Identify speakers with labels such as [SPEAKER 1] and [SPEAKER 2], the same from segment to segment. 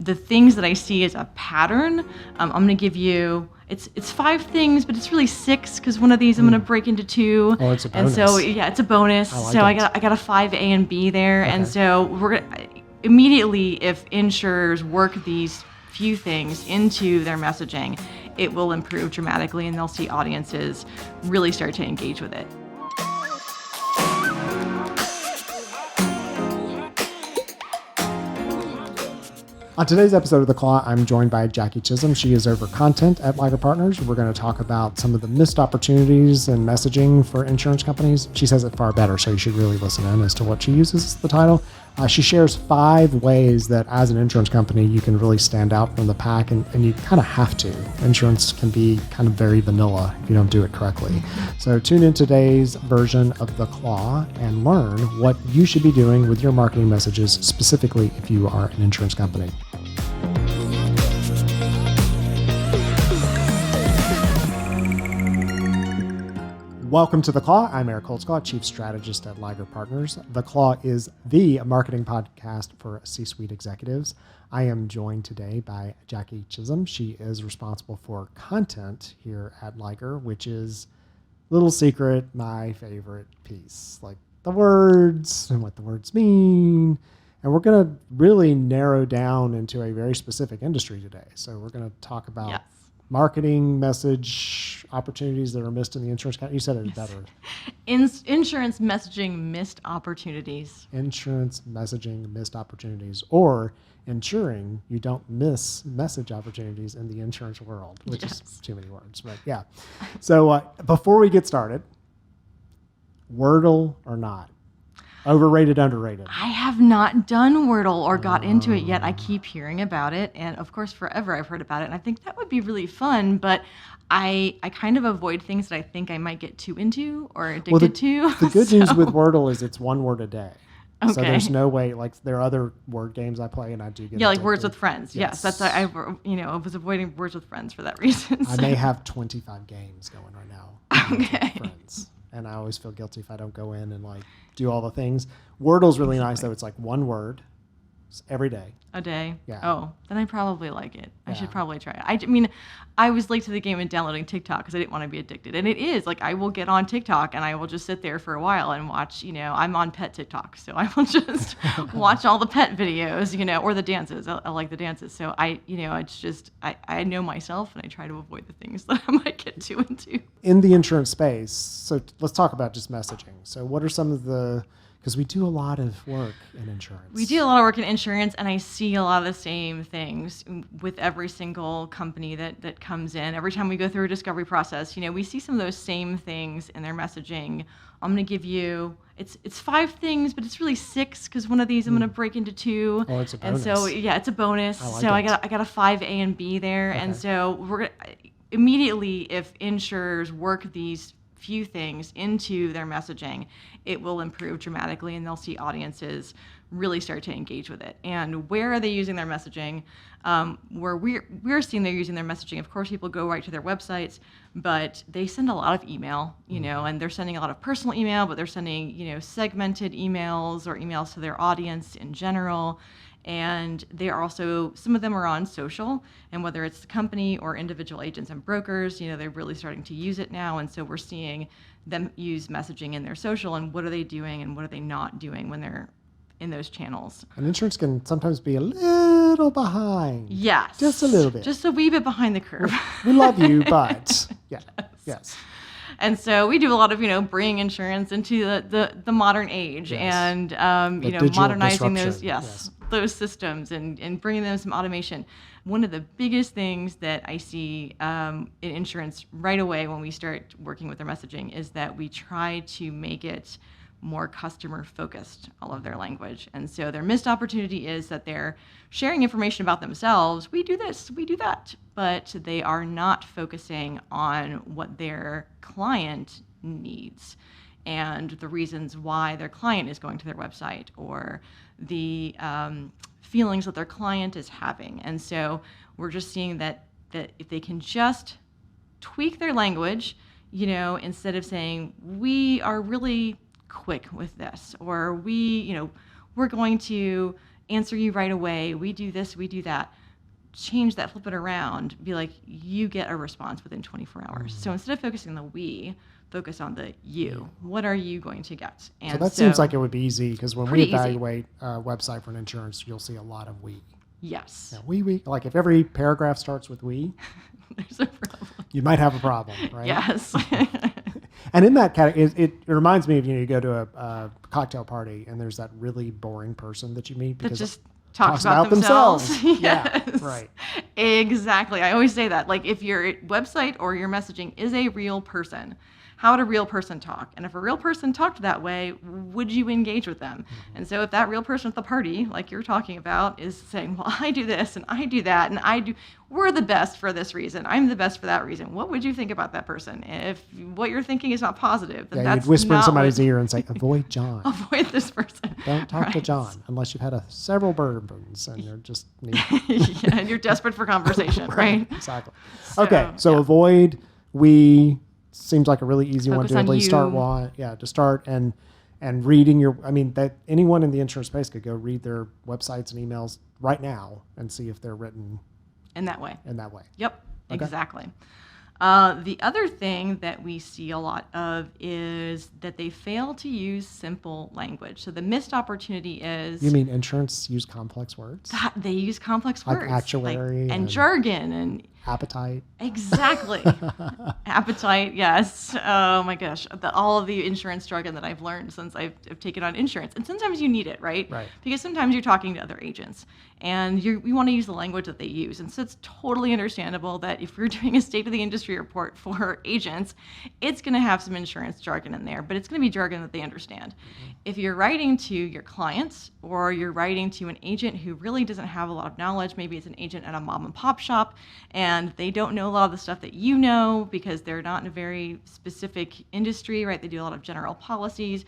[SPEAKER 1] the things that I see as a pattern, I'm going to give you, it's 5 things, but it's really 6 because one of these I'm going to break into 2.
[SPEAKER 2] Oh, it's a bonus.
[SPEAKER 1] And so, yeah, it's a bonus.
[SPEAKER 2] I like
[SPEAKER 1] so
[SPEAKER 2] it.
[SPEAKER 1] I got a 5 A and B there.
[SPEAKER 2] Okay.
[SPEAKER 1] And so we're immediately, if insurers work these few things into their messaging, it will improve dramatically and they'll see audiences really start to engage with it.
[SPEAKER 2] On today's episode of The Claw, I'm joined by Jackie Chism. She is over content at Liger Partners. We're going to talk about some of the missed opportunities and messaging for insurance companies. She says it far better, so you should really listen in as to what she uses as the title. She shares 5 ways that as an insurance company, you can really stand out from the pack, and you kind of have to. Insurance can be kind of very vanilla if you don't do it correctly. So tune in today's version of The Claw and learn what you should be doing with your marketing messages, specifically if you are an insurance company. Welcome to The Claw. I'm Eric Holtzclaw, Chief Strategist at Liger Partners. The Claw is the marketing podcast for C-suite executives. I am joined today by Jackie Chism. She is responsible for content here at Liger, which is, little secret, my favorite piece. Like the words and what the words mean. And we're going to really narrow down into a very specific industry today. So we're going to talk about marketing message opportunities that are missed in the insurance company. You said it better.
[SPEAKER 1] Insurance messaging missed opportunities.
[SPEAKER 2] Insurance messaging missed opportunities, or ensuring you don't miss message opportunities in the insurance world, which is too many words, but yeah. So before we get started, Wordle or not? Overrated, underrated?
[SPEAKER 1] I have not done Wordle or got into it yet. I keep hearing about it. And of course, forever I've heard about it. And I think that would be really fun. But I kind of avoid things that I think I might get too into or addicted to.
[SPEAKER 2] The good news with Wordle is it's 1 word a day.
[SPEAKER 1] Okay.
[SPEAKER 2] So there's no way, like there are other word games I play and I do get
[SPEAKER 1] like
[SPEAKER 2] addicted.
[SPEAKER 1] Words with Friends. Yes. That's I was avoiding Words with Friends for that reason.
[SPEAKER 2] I may have 25 games going right now.
[SPEAKER 1] Okay.
[SPEAKER 2] Friends. And I always feel guilty if I don't go in and like do all the things. Wordle's really nice though. It's like 1 word every day.
[SPEAKER 1] A day?
[SPEAKER 2] Yeah.
[SPEAKER 1] Oh, then I probably like it.
[SPEAKER 2] Yeah.
[SPEAKER 1] I should probably try it. I mean, I was late to the game in downloading TikTok because I didn't want to be addicted. And it is, like, I will get on TikTok and I will just sit there for a while and watch, I'm on pet TikTok. So I will just watch all the pet videos, or the dances. I like the dances. So it's just, I know myself and I try to avoid the things that I might get too into.
[SPEAKER 2] In the insurance space, so let's talk about just messaging. So what are some of because we do a lot of work in insurance.
[SPEAKER 1] We do a lot of work in insurance, and I see a lot of the same things with every single company that comes in. Every time we go through a discovery process, we see some of those same things in their messaging. I'm going to give you, it's 5 things, but it's really 6 because one of these I'm going to break into 2.
[SPEAKER 2] Oh, it's a bonus.
[SPEAKER 1] And so, yeah, it's a bonus.
[SPEAKER 2] I
[SPEAKER 1] got a 5 A and B there. Okay. And so we're immediately, if insurers work these few things into their messaging, it will improve dramatically and they'll see audiences really start to engage with it. And where are they using their messaging? Where we're seeing they're using their messaging, of course, people go right to their websites, but they send a lot of email, and they're sending a lot of personal email, but they're sending, segmented emails or emails to their audience in general. And they are also, some of them are on social, and whether it's the company or individual agents and brokers, they're really starting to use it now. And so we're seeing them use messaging in their social, and what are they doing and what are they not doing when they're in those channels.
[SPEAKER 2] And insurance can sometimes be a little behind.
[SPEAKER 1] Yes.
[SPEAKER 2] Just a little bit.
[SPEAKER 1] Just a wee bit behind the curve.
[SPEAKER 2] We love you, but yeah. Yes.
[SPEAKER 1] And so we do a lot of, bringing insurance into the modern age, and, modernizing those, those systems and bringing them some automation. One of the biggest things that I see in insurance right away when we start working with their messaging is that we try to make it more customer focused, all of their language. And so their missed opportunity is that they're sharing information about themselves. We do this, we do that, but they are not focusing on what their client needs and the reasons why their client is going to their website, or the feelings that their client is having. And so we're just seeing that if they can just tweak their language, instead of saying, we are really quick with this, or we're going to answer you right away. We do this, we do that. Change that, flip it around, be like, you get a response within 24 hours. So instead of focusing on the we, focus on the you. What are you going to get? And
[SPEAKER 2] so that seems like it would be ezy, because when we evaluate a website for an insurance, you'll see a lot of we.
[SPEAKER 1] Yes.
[SPEAKER 2] Now, we, like if every paragraph starts with we,
[SPEAKER 1] there's a problem.
[SPEAKER 2] You might have a problem, right?
[SPEAKER 1] Yes.
[SPEAKER 2] And in that category, it reminds me of, you go to a cocktail party and there's that really boring person that you meet because
[SPEAKER 1] that just talks about themselves.
[SPEAKER 2] Yes.
[SPEAKER 1] Yeah,
[SPEAKER 2] right.
[SPEAKER 1] Exactly. I always say that. Like, if your website or your messaging is a real person, how would a real person talk? And if a real person talked that way, would you engage with them? Mm-hmm. And so if that real person at the party, like you're talking about, is saying, well, I do this and I do that and we're the best for this reason, I'm the best for that reason, what would you think about that person? If what you're thinking is not positive, then that's
[SPEAKER 2] you'd whisper in somebody's
[SPEAKER 1] ear
[SPEAKER 2] and say, avoid John.
[SPEAKER 1] Avoid this person.
[SPEAKER 2] Don't talk to John unless you've had several bourbons and you're just
[SPEAKER 1] yeah, and you're desperate for conversation, right?
[SPEAKER 2] Exactly. So avoid, we seems like a really easy
[SPEAKER 1] Focus
[SPEAKER 2] one to at least start. To start and reading that anyone in the insurance space could go read their websites and emails right now and see if they're written
[SPEAKER 1] in that way. Yep, okay. Exactly. The other thing that we see a lot of is that they fail to use simple language. So the missed opportunity is...
[SPEAKER 2] You mean insurance use complex words?
[SPEAKER 1] They use complex words.
[SPEAKER 2] Like actuary.
[SPEAKER 1] And jargon and...
[SPEAKER 2] Appetite.
[SPEAKER 1] Exactly. Appetite, yes. Oh my gosh. All of the insurance jargon that I've learned since I've taken on insurance. And sometimes you need it, right?
[SPEAKER 2] Right.
[SPEAKER 1] Because sometimes you're talking to other agents and you want to use the language that they use. And so it's totally understandable that if we're doing a state of the industry report for agents, it's going to have some insurance jargon in there, but it's going to be jargon that they understand. Mm-hmm. If you're writing to your clients or you're writing to an agent who really doesn't have a lot of knowledge, maybe it's an agent at a mom and pop shop, and they don't know a lot of the stuff that you know because they're not in a very specific industry, right? They do a lot of general policies.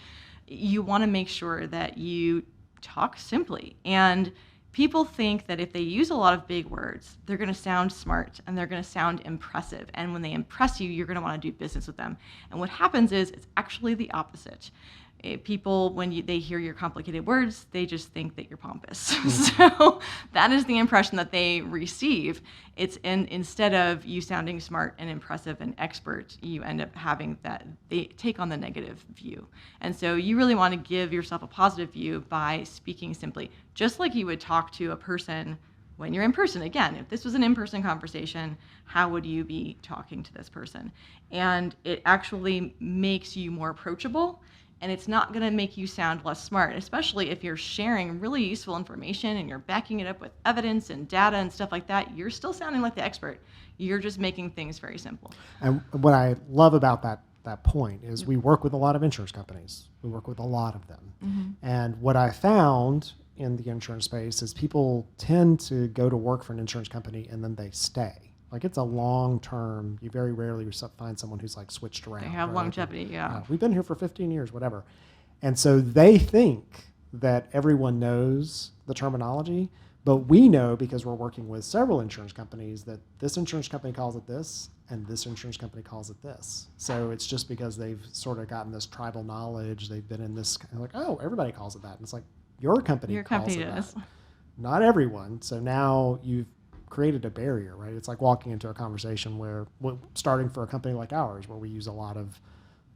[SPEAKER 1] You want to make sure that you talk simply. And people think that if they use a lot of big words, they're going to sound smart and they're going to sound impressive. And when they impress you, you're going to want to do business with them. And what happens is it's actually the opposite. People, when they hear your complicated words, they just think that you're pompous. Mm-hmm. So that is the impression that they receive. Instead of you sounding smart and impressive and expert, you end up having that, they take on the negative view. And so you really want to give yourself a positive view by speaking simply, just like you would talk to a person when you're in person. Again, if this was an in-person conversation, how would you be talking to this person? And it actually makes you more approachable. And it's not going to make you sound less smart, especially if you're sharing really useful information and you're backing it up with evidence and data and stuff like that. You're still sounding like the expert. You're just making things very simple.
[SPEAKER 2] And what I love about that point is we work with a lot of insurance companies. We work with a lot of them. Mm-hmm. And what I found in the insurance space is people tend to go to work for an insurance company and then they stay. Like, it's a long term. You very rarely find someone who's like switched around.
[SPEAKER 1] They have longevity, yeah.
[SPEAKER 2] We've been here for 15 years, whatever. And so they think that everyone knows the terminology, but we know, because we're working with several insurance companies, that this insurance company calls it this and this insurance company calls it this. So it's just because they've sort of gotten this tribal knowledge. They've been in this, like, oh, everybody calls it that. And it's like, your company calls it
[SPEAKER 1] does.
[SPEAKER 2] That. Not everyone. So now you've created a barrier, right? It's like walking into a conversation where, starting for a company like ours, where we use a lot of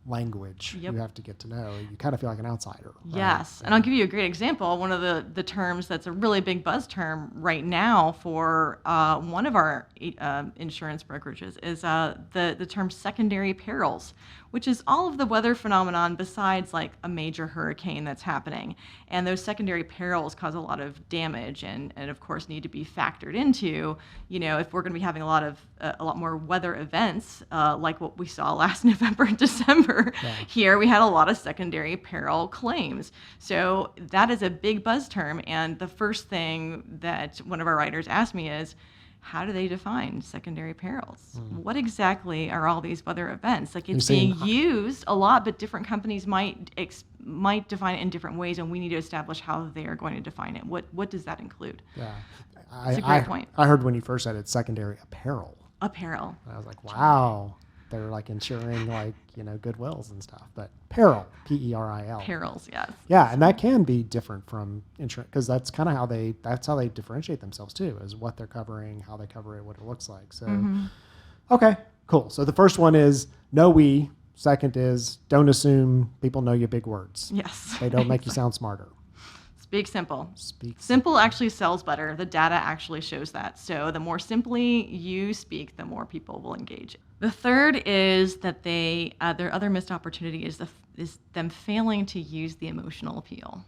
[SPEAKER 2] language, you have to get to know. You kind of feel like an outsider. Right?
[SPEAKER 1] Yes, and I'll give you a great example. One of the terms that's a really big buzz term right now for one of our insurance brokerages is the term secondary perils, which is all of the weather phenomenon besides like a major hurricane that's happening. And those secondary perils cause a lot of damage and of course need to be factored into, if we're going to be having a lot more weather events like what we saw last November and December. Here we had a lot of secondary peril claims. So that is a big buzz term. And the first thing that one of our writers asked me is, how do they define secondary perils? What exactly are all these weather events? Like, it's being used a lot, but different companies might define it in different ways, and we need to establish how they are going to define it. What does that include?
[SPEAKER 2] Yeah,
[SPEAKER 1] it's a great point.
[SPEAKER 2] I heard when you first said it, secondary apparel.
[SPEAKER 1] Apparel.
[SPEAKER 2] And I was like, wow. They're like insuring goodwills and stuff. But peril, P-E-R-I-L.
[SPEAKER 1] Perils, yes.
[SPEAKER 2] Yeah, and that can be different from insurance because that's kind of how they differentiate themselves too, is what they're covering, how they cover it, what it looks like. So, okay, cool. So the first one is know we. Second is don't assume people know your big words.
[SPEAKER 1] Yes.
[SPEAKER 2] They don't make you sound smarter.
[SPEAKER 1] Speak simple. Simple actually sells better. The data actually shows that. So the more simply you speak, the more people will engage. The third is that their other missed opportunity is them failing to use the emotional appeal.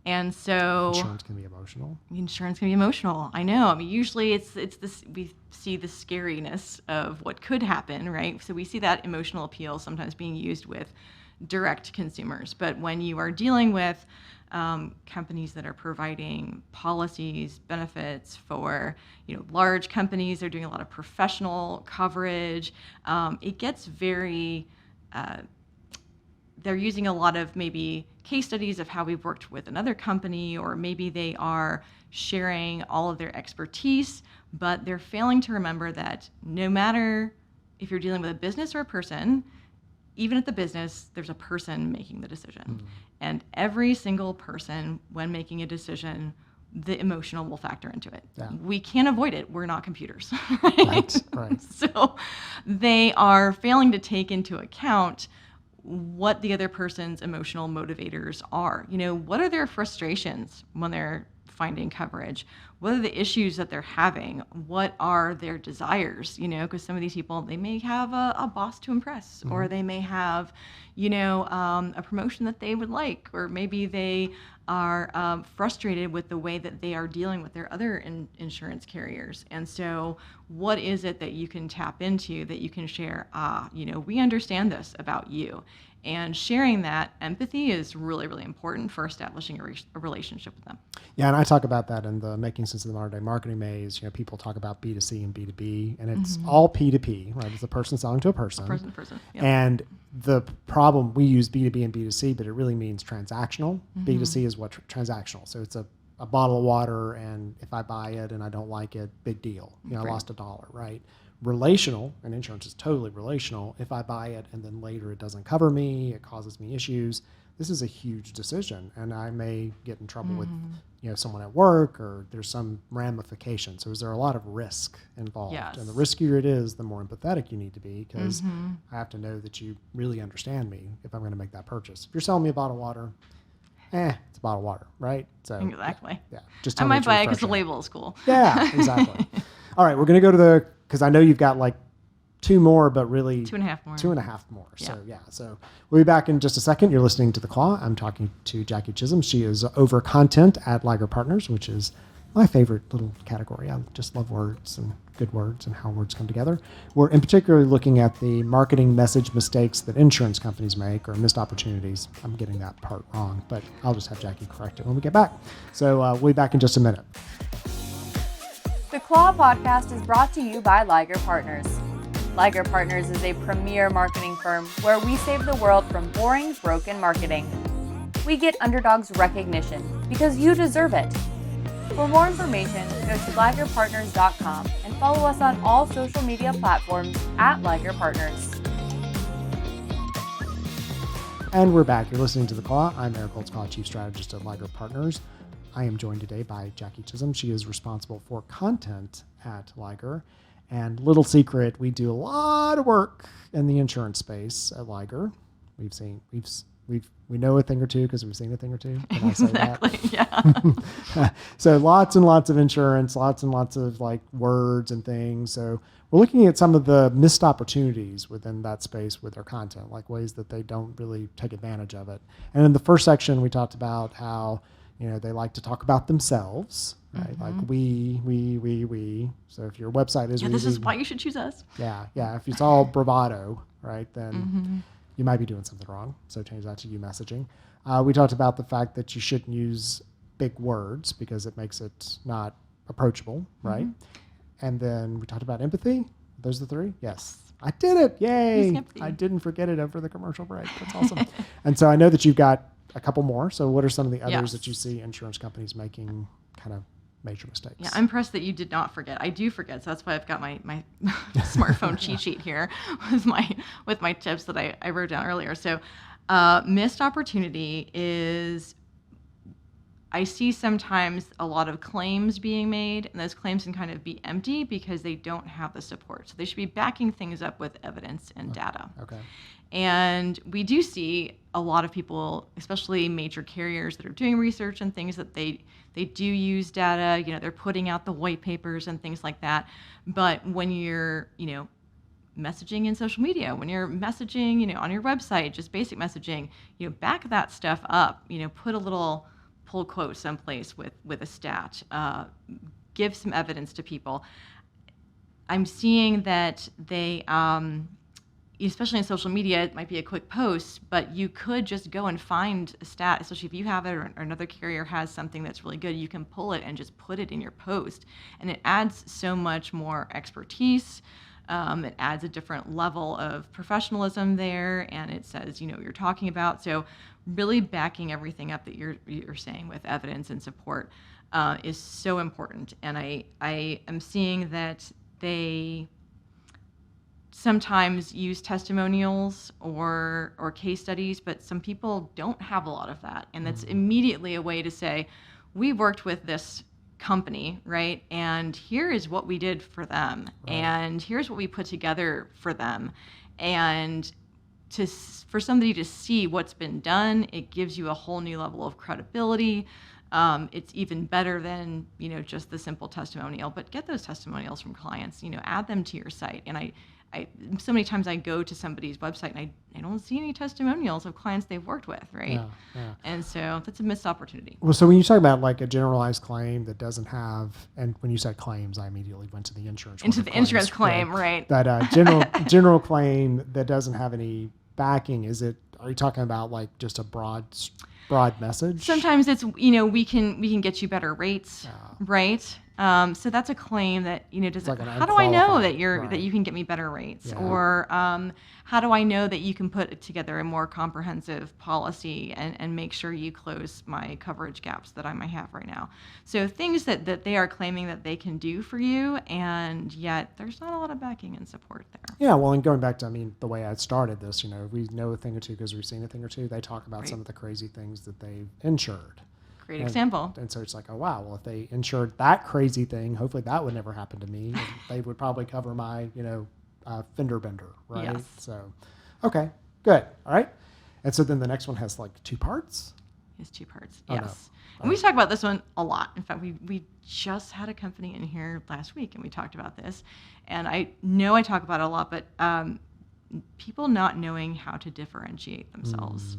[SPEAKER 1] And so
[SPEAKER 2] insurance can be emotional.
[SPEAKER 1] Insurance can be emotional. I know. I mean, usually it's this. We see the scariness of what could happen, right? So we see that emotional appeal sometimes being used with direct consumers. But when you are dealing with companies that are providing policies, benefits for large companies, they're doing a lot of professional coverage. It gets very. They're using a lot of maybe case studies of how we've worked with another company, or maybe they are sharing all of their expertise, but they're failing to remember that no matter if you're dealing with a business or a person, even at the business, there's a person making the decision. And every single person, when making a decision, the emotional will factor into it. Yeah. We can't avoid it. We're not computers, right? Right. So they are failing to take into account what the other person's emotional motivators are. What are their frustrations when they're finding coverage? What are the issues that they're having? What are their desires? Because some of these people, they may have a boss to impress, or they may have, a promotion that they would like, or maybe they are frustrated with the way that they are dealing with their other insurance carriers. And so what is it that you can tap into that you can share? We understand this about you. And sharing that empathy is really, really important for establishing a relationship with them.
[SPEAKER 2] Yeah, and I talk about that in the Making Sense of the Modern Day Marketing Maze. People talk about B2C and B2B, and it's all P2P, right? It's the person selling to a person.
[SPEAKER 1] Person to person. Yep.
[SPEAKER 2] And the problem, we use B2B and B2C, but it really means transactional. B2C is what transactional. So it's a bottle of water, and if I buy it and I don't like it, big deal. I lost $1, right? Relational, and insurance is totally relational. If I buy it and then later it doesn't cover me, it causes me issues, this is a huge decision, and I may get in trouble with someone at work, or there's some ramification. So is there a lot of risk involved?
[SPEAKER 1] Yes.
[SPEAKER 2] And the riskier it is, the more empathetic you need to be, because I have to know that you really understand me if I'm going to make that purchase. If you're selling me a bottle of water, it's a bottle of water, right? So
[SPEAKER 1] exactly.
[SPEAKER 2] Yeah. Just
[SPEAKER 1] I might buy it because the label is cool.
[SPEAKER 2] Yeah, exactly. All right, we're going to go to because I know you've got like 2 more, but really
[SPEAKER 1] 2.5 more.
[SPEAKER 2] 2.5 more.
[SPEAKER 1] Yeah.
[SPEAKER 2] So we'll be back in just a second. You're listening to The Claw. I'm talking to Jackie Chism. She is over content at Liger Partners, which is my favorite little category. I just love words and good words and how words come together. We're in particular looking at the marketing message mistakes that insurance companies make, or missed opportunities. I'm getting that part wrong, but I'll just have Jackie correct it when we get back. So we'll be back in just a minute.
[SPEAKER 3] The Claw podcast is brought to you by Liger Partners. Liger Partners is a premier marketing firm where we save the world from boring, broken marketing. We get underdogs recognition because you deserve it. For more information, go to ligerpartners.com and follow us on all social media platforms at Liger Partners.
[SPEAKER 2] And we're back. You're listening to The Claw. I'm Eric Holtzclaw, Chief Strategist at Liger Partners. I am joined today by Jackie Chism. She is responsible for content at Liger. And little secret, we do a lot of work in the insurance space at Liger. We know a thing or two because we've seen a thing or two. Can I say
[SPEAKER 1] exactly,
[SPEAKER 2] that? Yeah. So lots and lots of insurance, lots and lots of like words and things. So we're looking at some of the missed opportunities within that space with their content, like ways that they don't really take advantage of it. And in the first section, we talked about how they like to talk about themselves, right? Like we. So if your website is
[SPEAKER 1] this is why you should choose us.
[SPEAKER 2] Yeah. If it's all bravado, right, then you might be doing something wrong. So change that to you messaging. We talked about the fact that you shouldn't use big words because it makes it not approachable, right? And then we talked about empathy. Those are the 3? Yes. I did it. Yay. I didn't forget it over the commercial break. That's awesome. And so I know that you've got a couple more. So what are some of the others that you see insurance companies making kind of major mistakes.
[SPEAKER 1] Yeah, I'm impressed that you did not forget. I do forget, so that's why I've got my smartphone cheat sheet here with my tips that I wrote down earlier. So missed opportunity is, I see sometimes a lot of claims being made, and those claims can kind of be empty because they don't have the support. So they should be backing things up with evidence and data.
[SPEAKER 2] Okay.
[SPEAKER 1] And we do see a lot of people, especially major carriers that are doing research and things, that they do use data. They're putting out the white papers and things like that. But when you're, messaging in social media, when you're messaging, on your website, just basic messaging, back that stuff up. Put a little pull quote someplace with a stat. Give some evidence to people. I'm seeing that they, especially in social media, it might be a quick post, but you could just go and find a stat, especially if you have it or another carrier has something that's really good. You can pull it and just put it in your post. And it adds so much more expertise. It adds a different level of professionalism there, and it says, what you're talking about. So really backing everything up that you're saying with evidence and support is so important. And I am seeing that they sometimes use testimonials or case studies, but some people don't have a lot of that. And that's immediately a way to say, we worked with this company, right? And here is what we did for them. Right. And here's what we put together for them. And for somebody to see what's been done, it gives you a whole new level of credibility. It's even better than, just the simple testimonial, but get those testimonials from clients, add them to your site. And I so many times I go to somebody's website and I don't see any testimonials of clients they've worked with, right?
[SPEAKER 2] Yeah.
[SPEAKER 1] And so that's a missed opportunity.
[SPEAKER 2] Well, so when you talk about like a generalized claim that doesn't have, and when you said claims, I immediately went to the insurance.
[SPEAKER 1] Into the insurance claim, right?
[SPEAKER 2] That general claim that doesn't have any backing, are you talking about like just a broad message?
[SPEAKER 1] Sometimes it's, we can get you better rates, right? So that's a claim that, doesn't,
[SPEAKER 2] like
[SPEAKER 1] how do I know that that you can get me better rates?
[SPEAKER 2] Yeah.
[SPEAKER 1] Or how do I know that you can put together a more comprehensive policy and make sure you close my coverage gaps that I might have right now? So things that they are claiming that they can do for you, and yet there's not a lot of backing and support there.
[SPEAKER 2] Yeah, well, and going back to, the way I started this, we know a thing or two because we've seen a thing or two. They talk about some of the crazy things that they've insured.
[SPEAKER 1] Great example.
[SPEAKER 2] And so it's like, oh, wow, well, if they insured that crazy thing, hopefully that would never happen to me. They would probably cover my, fender bender, right?
[SPEAKER 1] Yes.
[SPEAKER 2] So, okay, good. All right. And so then the next one has like two parts?
[SPEAKER 1] It's two parts,
[SPEAKER 2] oh,
[SPEAKER 1] yes.
[SPEAKER 2] No.
[SPEAKER 1] And we talk about this one a lot. In fact, we just had a company in here last week and we talked about this. And I know I talk about it a lot, but people not knowing how to differentiate themselves.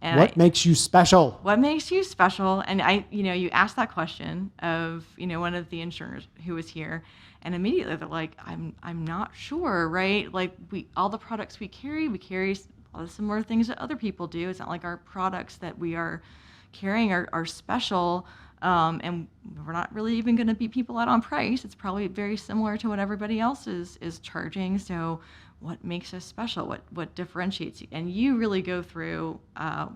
[SPEAKER 1] And
[SPEAKER 2] what makes you special?
[SPEAKER 1] What makes you special? And you asked that question of, one of the insurers who was here, and immediately they're like, I'm not sure, right? Like all the products we carry a lot of similar things that other people do. It's not like our products that we are carrying are special, and we're not really even going to beat people out on price. It's probably very similar to what everybody else is charging. So what makes us special? What differentiates you? And you really go through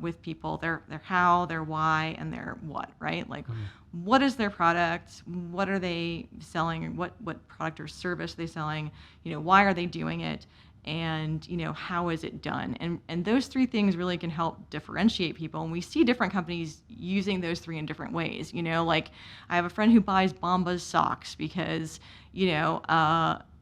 [SPEAKER 1] with people their how, their why, and their what, right? Like, what is their product? What are they selling? What product or service are they selling? Why are they doing it? And how is it done? And those three things really can help differentiate people. And we see different companies using those three in different ways. Like I have a friend who buys Bombas socks because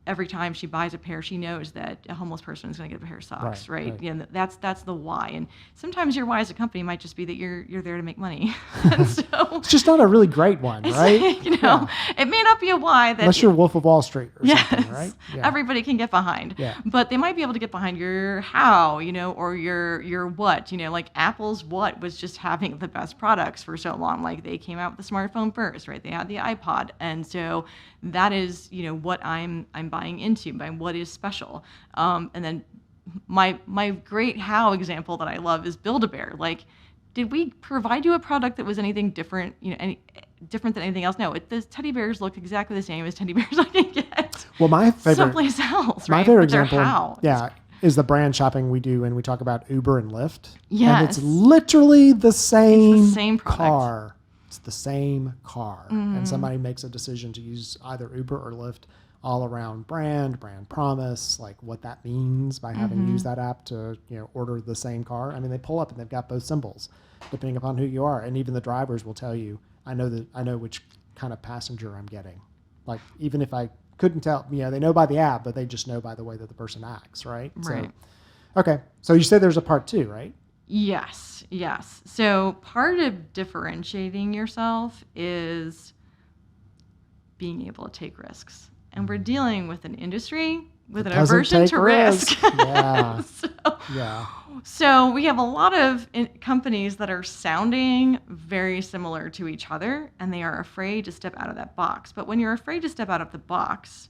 [SPEAKER 1] every time she buys a pair, she knows that a homeless person is going to get a pair of socks, right? And that's the why. And sometimes your why as a company might just be that you're there to make money. And so
[SPEAKER 2] it's just not a really great one, right?
[SPEAKER 1] It may not be a why that
[SPEAKER 2] unless you're Wolf of Wall Street or something, right?
[SPEAKER 1] Yeah. Everybody can get behind.
[SPEAKER 2] Yeah.
[SPEAKER 1] But they might be able to get behind your how, or your what. Like Apple's what was just having the best products for so long. Like they came out with the smartphone first, right? They had the iPod, and so that is what I'm buying into by what is special. And then my great how example that I love is Build-A-Bear. Like, did we provide you a product that was anything different, different than anything else? No, the teddy bears look exactly the same as teddy bears I can get.
[SPEAKER 2] Well, my favorite
[SPEAKER 1] someplace else, right?
[SPEAKER 2] My favorite example, is the brand shopping we do when we talk about Uber and Lyft.
[SPEAKER 1] Yes.
[SPEAKER 2] And it's literally the same
[SPEAKER 1] product.
[SPEAKER 2] car. it's the same car, and somebody makes a decision to use either Uber or Lyft all around brand promise, like what that means by having used that app to, order the same car. I mean, they pull up and they've got both symbols depending upon who you are. And even the drivers will tell you, I know which kind of passenger I'm getting. Like, even if I couldn't tell, they know by the app, but they just know by the way that the person acts, right?
[SPEAKER 1] Right.
[SPEAKER 2] So, okay. So you said there's a part 2, right?
[SPEAKER 1] Yes. So part of differentiating yourself is being able to take risks. And we're dealing with an industry with an aversion to risk.
[SPEAKER 2] Yeah.
[SPEAKER 1] So we have a lot of companies that are sounding very similar to each other, and they are afraid to step out of that box. But when you're afraid to step out of the box,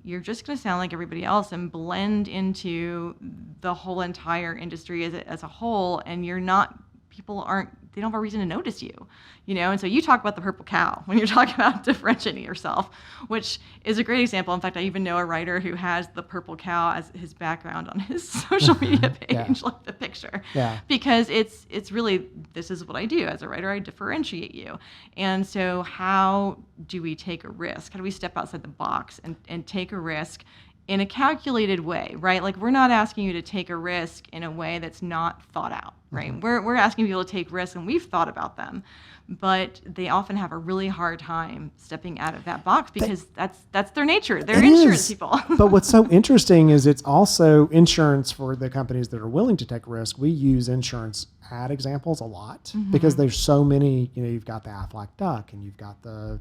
[SPEAKER 1] you're just going to sound like everybody else and blend into the whole entire industry as a whole, and they don't have a reason to notice you, And so you talk about the purple cow when you're talking about differentiating yourself, which is a great example. In fact, I even know a writer who has the purple cow as his background on his social media page, like the picture, because it's really, this is what I do as a writer. I differentiate you. And so how do we take a risk? How do we step outside the box and take a risk in a calculated way, right? Like, we're not asking you to take a risk in a way that's not thought out, right? We're asking people to take risks, and we've thought about them, but they often have a really hard time stepping out of that box because that's their nature. They're insurance people.
[SPEAKER 2] But what's so interesting is it's also insurance for the companies that are willing to take risk. We use insurance ad examples a lot because there's so many, you've got the Aflac duck and you've got the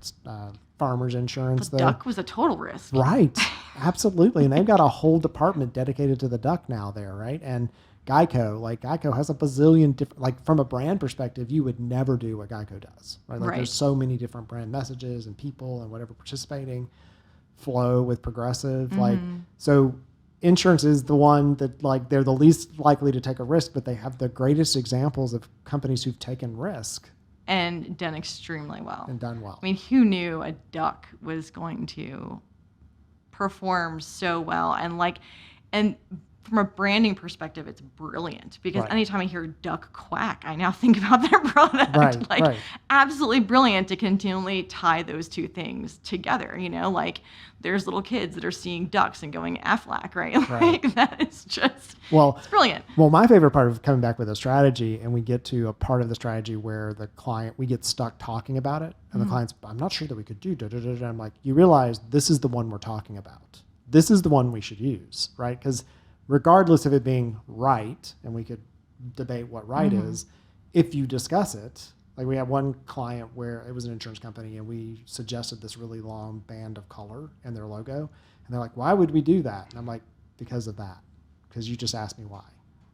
[SPEAKER 2] farmer's insurance.
[SPEAKER 1] The duck was a total risk.
[SPEAKER 2] Right. Absolutely. And they've got a whole department dedicated to the duck now there, right? And Geico has a bazillion different, like, from a brand perspective, you would never do what Geico does, right? Like, there's so many different brand messages and people and whatever participating, Flow with Progressive. Like, so insurance is the one that, like, they're the least likely to take a risk, but they have the greatest examples of companies who've taken risk.
[SPEAKER 1] And done extremely well.
[SPEAKER 2] And done well.
[SPEAKER 1] I mean, who knew a duck was going to perform so well? And from a branding perspective, it's brilliant because anytime I hear duck quack, I now think about their product. Absolutely brilliant to continually tie those two things together. Like, there's little kids that are seeing ducks and going Aflac, right? Like, that is just, it's brilliant.
[SPEAKER 2] Well, my favorite part of coming back with a strategy, and we get to a part of the strategy where the client, we get stuck talking about it, and the client's, I'm not sure that we could do I'm like, you realize this is the one we're talking about. This is the one we should use, right? Because regardless of it being right, and we could debate what right is, if you discuss it, like, we had one client where it was an insurance company and we suggested this really long band of color in their logo. And they're like, why would we do that? And I'm like, because of that. Because you just asked me why.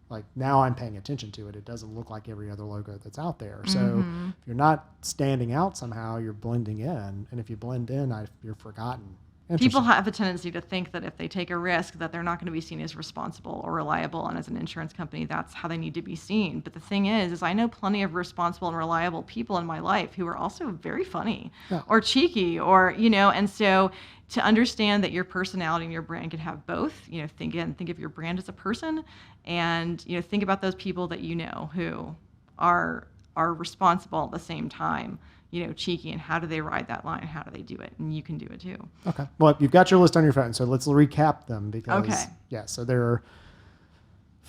[SPEAKER 2] Like, now I'm paying attention to it. It doesn't look like every other logo that's out there. So if you're not standing out somehow, you're blending in. And if you blend in, you're forgotten.
[SPEAKER 1] People have a tendency to think that if they take a risk that they're not going to be seen as responsible or reliable, and as an insurance company, that's how they need to be seen. But the thing is I know plenty of responsible and reliable people in my life who are also very funny or cheeky or, and so to understand that your personality and your brand can have both, think of your brand as a person, and, think about those people that who are responsible at the same time, cheeky, and how do they ride that line? How do they do it? And you can do it too. Okay.
[SPEAKER 2] Well, you've got your list on your phone, so let's recap them because, so there are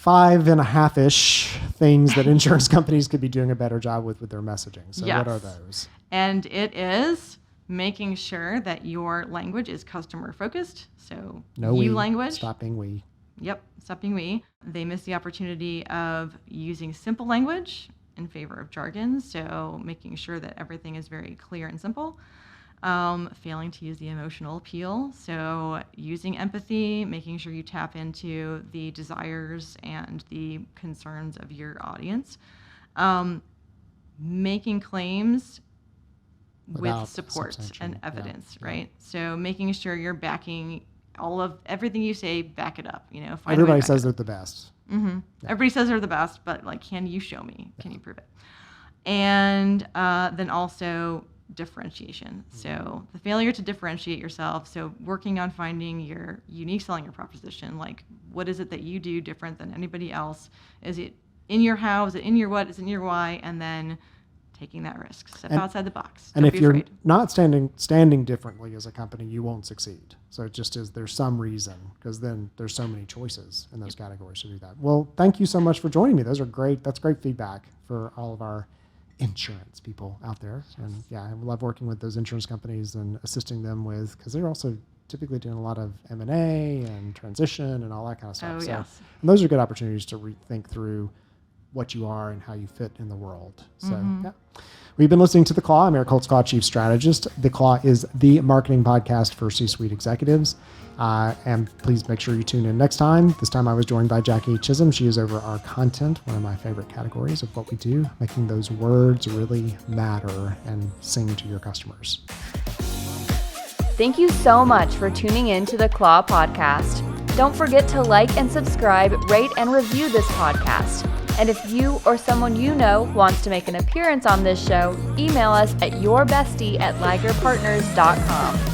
[SPEAKER 2] 5.5-ish things that insurance companies could be doing a better job with their messaging. So what are those?
[SPEAKER 1] And it is making sure that your language is customer focused. So language.
[SPEAKER 2] Stop being we.
[SPEAKER 1] Yep. Stop being we. They miss the opportunity of using simple language in favor of jargon, so making sure that everything is very clear and simple. Failing to use the emotional appeal, so using empathy, making sure you tap into the desires and the concerns of your audience. Making claims with support and evidence, right? So making sure you're backing everything you say, back it up.
[SPEAKER 2] Everybody says they're the best.
[SPEAKER 1] Everybody says they're the best, but, like, can you show me? Can you prove it? And then also differentiation. So the failure to differentiate yourself. So working on finding your unique selling proposition. Like, what is it that you do different than anybody else? Is it in your how? Is it in your what? Is it in your why? And then taking that risk. Step outside the box.
[SPEAKER 2] And
[SPEAKER 1] Don't
[SPEAKER 2] if you're
[SPEAKER 1] afraid.
[SPEAKER 2] not standing differently as a company, you won't succeed. So it just is, there's some reason, because then there's so many choices in those categories to do that. Well, thank you so much for joining me. Those are great. That's great feedback for all of our insurance people out there. And yeah, I love working with those insurance companies and assisting them with, because they're also typically doing a lot of M&A and transition and all that kind of stuff.
[SPEAKER 1] Oh,
[SPEAKER 2] So,
[SPEAKER 1] yes.
[SPEAKER 2] and those are good opportunities to rethink through what you are and how you fit in the world. So, yeah. We've been listening to The Claw. I'm Eric Holtzclaw, Chief Strategist. The Claw is the marketing podcast for C-suite executives. And please make sure you tune in next time. This time I was joined by Jackie Chism. She is over our content, one of my favorite categories of what we do, making those words really matter and sing to your customers.
[SPEAKER 3] Thank you so much for tuning in to the Claw Podcast. Don't forget to like and subscribe, rate and review this podcast. And if you or someone you know wants to make an appearance on this show, email us at yourbestie@ligerpartners.com.